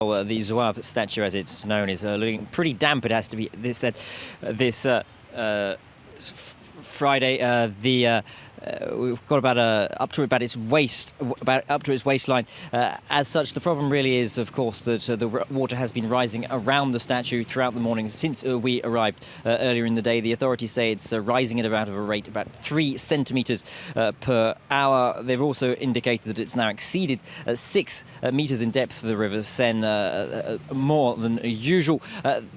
Well, the Zouave statue, as it's known, is looking pretty damp. It has to be. This Friday, we've got about up to its waist, up to its waistline. As such, the problem really is, of course, that the water has been rising around the statue throughout the morning since we arrived earlier in the day. The authorities say it's rising at about a rate about 3 centimeters per hour. They've also indicated that it's now exceeded 6 meters in depth for the river Seine, more than usual.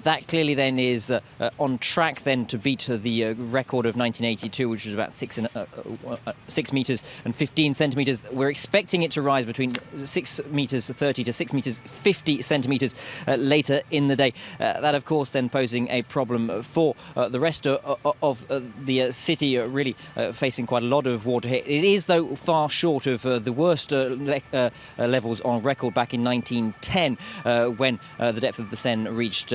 That clearly then is on track then to beat the record of 1982, which was about 6 meters and 15 centimeters. We're expecting it to rise between 6 meters 30 to 6 meters 50 centimeters later in the day. That, of course, then posing a problem for the rest of the city, really facing quite a lot of water here. It is, though, far short of the worst levels on record back in 1910, when the depth of the Seine reached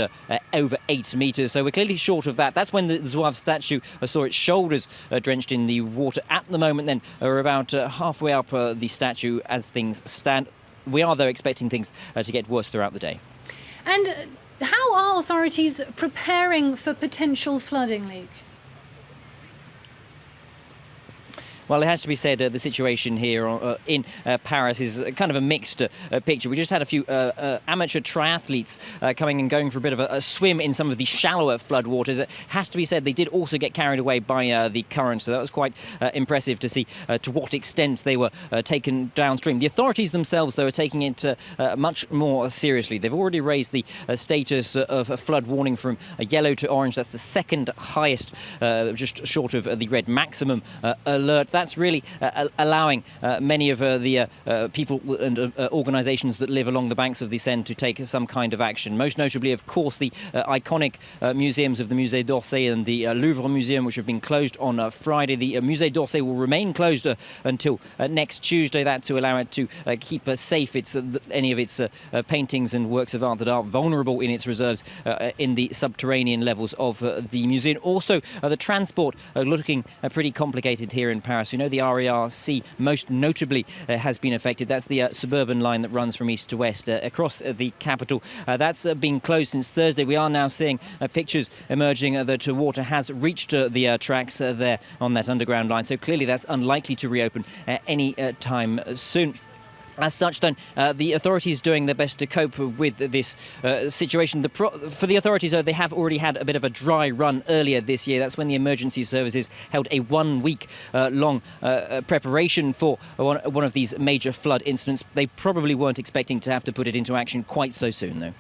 over 8 meters. So we're clearly short of that. That's when the Zouave statue saw its shoulders drenched in the water. At the moment, then, we're about halfway up the statue as things stand. We are, though, expecting things to get worse throughout the day. And how are authorities preparing for potential flooding, Luke? Well, it has to be said, the situation here in Paris is kind of a mixed picture. We just had a few amateur triathletes coming and going for a bit of a swim in some of the shallower floodwaters. It has to be said they did also get carried away by the current, so that was quite impressive to see to what extent they were taken downstream. The authorities themselves, though, are taking it much more seriously. They've already raised the status of a flood warning from yellow to orange. That's the second highest, just short of the red maximum alert. That's really allowing many of the people and organisations that live along the banks of the Seine to take some kind of action. Most notably, of course, the iconic museums of the Musée d'Orsay and the Louvre Museum, which have been closed on Friday. The Musée d'Orsay will remain closed until next Tuesday. That to allow it to keep safe any of its paintings and works of art that are vulnerable in its reserves in the subterranean levels of the museum. Also, the transport looking pretty complicated here in Paris. You know, the RERC most notably has been affected. That's the suburban line that runs from east to west across the capital. That's been closed since Thursday. We are now seeing pictures emerging that water has reached the tracks there on that underground line. So clearly that's unlikely to reopen any time soon. As such, then, the authorities doing their best to cope with this situation. For the authorities, though, they have already had a bit of a dry run earlier this year. That's when the emergency services held a 1-week long preparation for one of these major flood incidents. They probably weren't expecting to have to put it into action quite so soon, though.